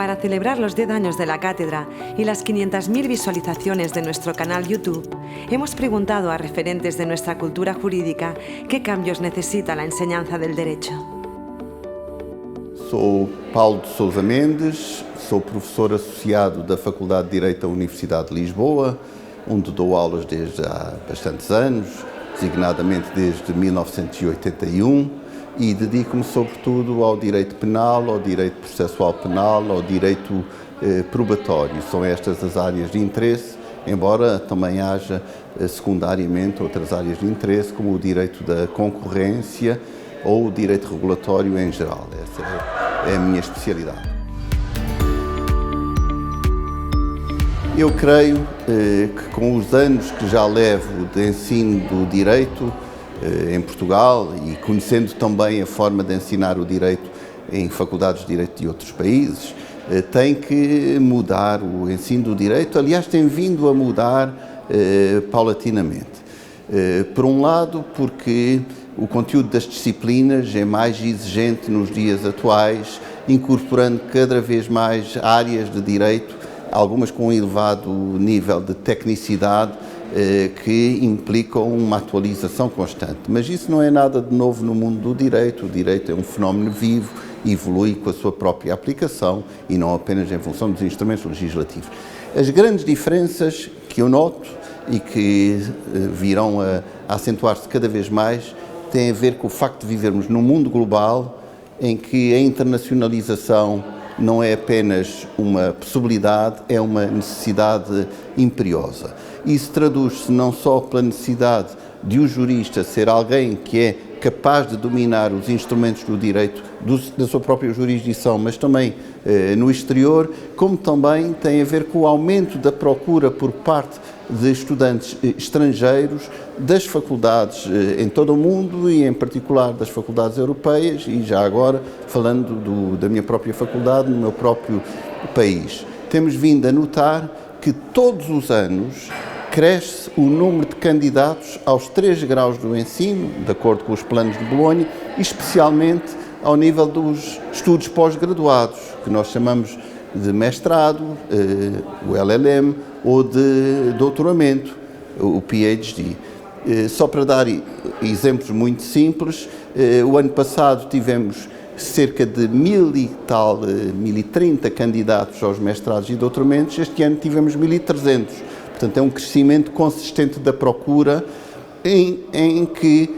Para celebrar los 10 años de la cátedra y las 500.000 visualizaciones de nuestro canal YouTube, hemos preguntado a referentes de nuestra cultura jurídica qué cambios necesita la enseñanza del derecho. Sou Paulo de Sousa Mendes, sou professor associado da Faculdade de Direito da Universidade de Lisboa, onde dou aulas desde há bastantes anos, designadamente desde 1981, e dedico-me sobretudo ao direito penal, ao direito processual penal, ao direito probatório. São estas as áreas de interesse, embora também haja secundariamente outras áreas de interesse, como o direito da concorrência ou o direito regulatório em geral. Essa é a minha especialidade. Eu creio que com os anos que já levo de ensino do direito em Portugal e conhecendo também a forma de ensinar o direito em faculdades de direito de outros países, tem que mudar o ensino do direito. Aliás, tem vindo a mudar paulatinamente. Por um lado, porque o conteúdo das disciplinas é mais exigente nos dias atuais, incorporando cada vez mais áreas de direito, algumas com um elevado nível de tecnicidade, que implicam uma atualização constante. Mas isso não é nada de novo no mundo do direito. O direito é um fenómeno vivo, evolui com a sua própria aplicação e não apenas em função dos instrumentos legislativos. As grandes diferenças que eu noto e que virão a acentuar-se cada vez mais têm a ver com o facto de vivermos num mundo global em que a internacionalização não é apenas uma possibilidade, é uma necessidade imperiosa. Isso traduz-se não só pela necessidade de o jurista ser alguém que é capaz de dominar os instrumentos do direito da sua própria jurisdição, mas também no exterior, como também tem a ver com o aumento da procura por parte de estudantes estrangeiros das faculdades em todo o mundo e em particular das faculdades europeias e já agora falando da minha própria faculdade, no meu próprio país. Temos vindo a notar que todos os anos cresce o número de candidatos aos 3 graus do ensino, de acordo com os planos de Bolonha, e especialmente ao nível dos estudos pós-graduados, que nós chamamos de mestrado, o LLM, ou de doutoramento, o PhD. Só para dar exemplos muito simples, o ano passado tivemos cerca de 1.030 candidatos aos mestrados e doutoramentos, este ano tivemos 1.300. Portanto, é um crescimento consistente da procura em que,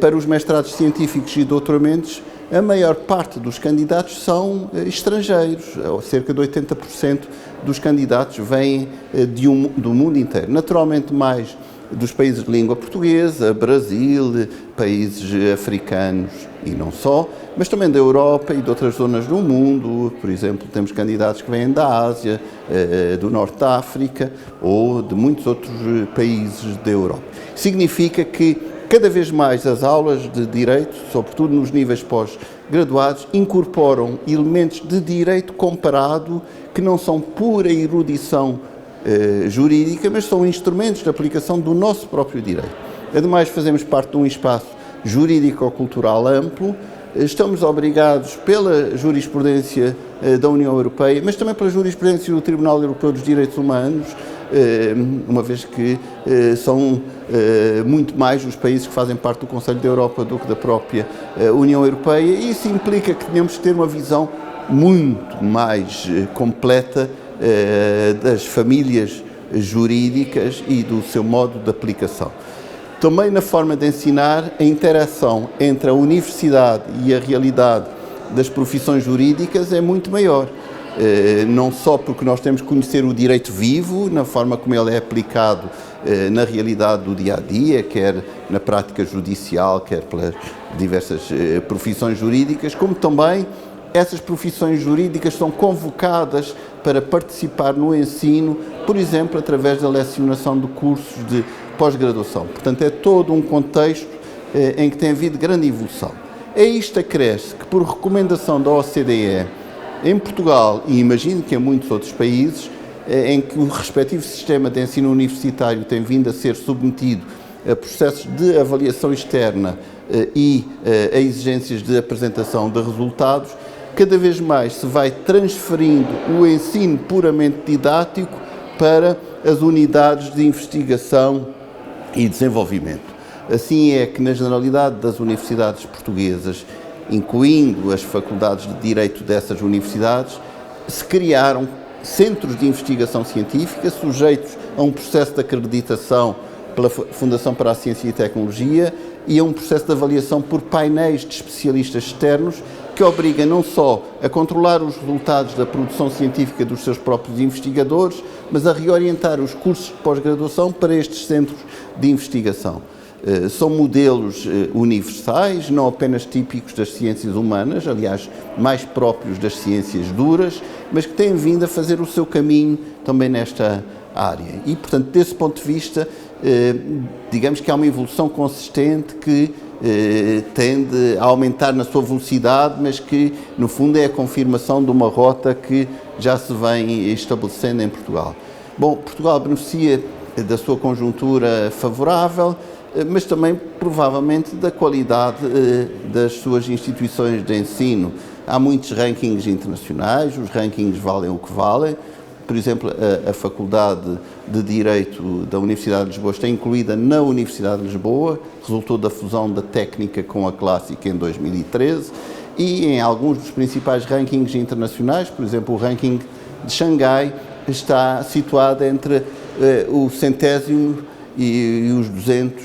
para os mestrados científicos e doutoramentos, a maior parte dos candidatos são estrangeiros, cerca de 80% dos candidatos vêm do mundo inteiro. Naturalmente, mais dos países de língua portuguesa, Brasil, países africanos e não só, mas também da Europa e de outras zonas do mundo. Por exemplo, temos candidatos que vêm da Ásia, do Norte da África ou de muitos outros países da Europa. Significa que cada vez mais as aulas de direito, sobretudo nos níveis pós-graduados, incorporam elementos de direito comparado que não são pura erudição jurídica, mas são instrumentos de aplicação do nosso próprio direito. Ademais, fazemos parte de um espaço jurídico-cultural amplo, estamos obrigados pela jurisprudência da União Europeia, mas também pela jurisprudência do Tribunal Europeu dos Direitos Humanos, uma vez que são muito mais os países que fazem parte do Conselho da Europa do que da própria União Europeia, e isso implica que tenhamos de ter uma visão muito mais completa das famílias jurídicas e do seu modo de aplicação. Também na forma de ensinar, a interação entre a universidade e a realidade das profissões jurídicas é muito maior. Não só porque nós temos que conhecer o direito vivo, na forma como ele é aplicado na realidade do dia-a-dia, quer na prática judicial, quer pelas diversas profissões jurídicas, como também essas profissões jurídicas são convocadas para participar no ensino, por exemplo, através da lecionação de cursos de pós-graduação. Portanto, é todo um contexto em que tem havido grande evolução. É isto acresce que, por recomendação da OCDE, em Portugal, e imagino que em muitos outros países, em que o respectivo sistema de ensino universitário tem vindo a ser submetido a processos de avaliação externa e a exigências de apresentação de resultados, cada vez mais se vai transferindo o ensino puramente didático para as unidades de investigação e desenvolvimento. Assim é que, na generalidade das universidades portuguesas, incluindo as faculdades de Direito dessas universidades, se criaram centros de investigação científica sujeitos a um processo de acreditação pela Fundação para a Ciência e Tecnologia e a um processo de avaliação por painéis de especialistas externos que obriga não só a controlar os resultados da produção científica dos seus próprios investigadores, mas a reorientar os cursos de pós-graduação para estes centros de investigação. São modelos universais, não apenas típicos das ciências humanas, aliás, mais próprios das ciências duras, mas que têm vindo a fazer o seu caminho também nesta área. E, portanto, desse ponto de vista, digamos que há uma evolução consistente que tende a aumentar na sua velocidade, mas que, no fundo, é a confirmação de uma rota que já se vem estabelecendo em Portugal. Bom, Portugal beneficia da sua conjuntura favorável, mas também, provavelmente, da qualidade das suas instituições de ensino. Há muitos rankings internacionais, os rankings valem o que valem. Por exemplo, a Faculdade de Direito da Universidade de Lisboa está incluída na Universidade de Lisboa, resultou da fusão da técnica com a clássica em 2013, e em alguns dos principais rankings internacionais, por exemplo, o ranking de Xangai, está situado entre o 100º e os 200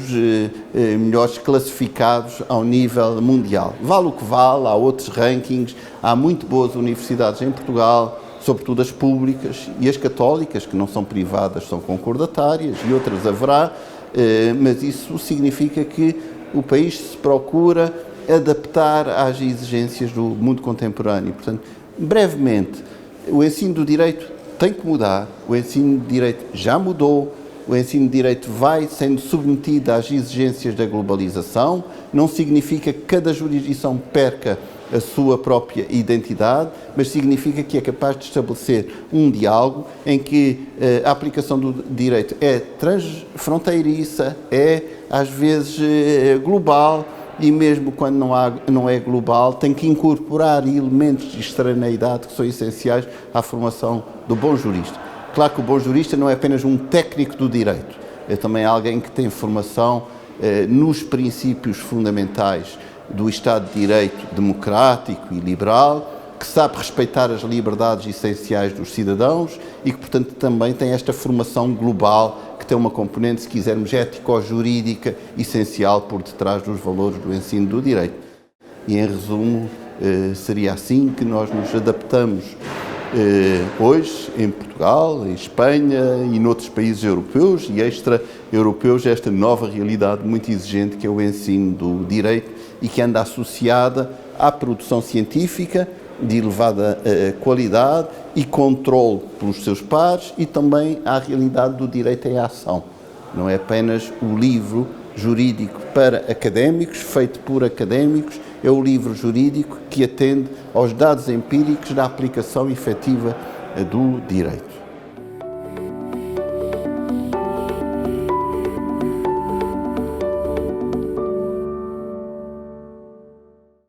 melhores classificados ao nível mundial. Vale o que vale, há outros rankings, há muito boas universidades em Portugal, sobretudo as públicas e as católicas, que não são privadas, são concordatárias, e outras haverá, mas isso significa que o país se procura adaptar às exigências do mundo contemporâneo. Portanto, brevemente, o ensino do direito tem que mudar, o ensino de direito já mudou, o ensino de direito vai sendo submetido às exigências da globalização, não significa que cada jurisdição perca a sua própria identidade, mas significa que é capaz de estabelecer um diálogo em que a aplicação do direito é transfronteiriça, é às vezes global, e mesmo quando não é global, tem que incorporar elementos de extraneidade que são essenciais à formação do bom jurista. Claro que o bom jurista não é apenas um técnico do direito, é também alguém que tem formação nos princípios fundamentais do Estado de Direito democrático e liberal, que sabe respeitar as liberdades essenciais dos cidadãos e que, portanto, também tem esta formação global, que tem uma componente, se quisermos, ético-jurídica essencial por detrás dos valores do ensino do direito. E, em resumo, seria assim que nós nos adaptamos hoje, em Portugal, em Espanha e noutros países europeus e extra-europeus, esta nova realidade muito exigente que é o ensino do direito e que anda associada à produção científica de elevada qualidade e controle pelos seus pares e também à realidade do direito em ação. Não é apenas o livro jurídico para académicos, feito por académicos, é o livro jurídico que atende aos dados empíricos da aplicação efetiva do direito.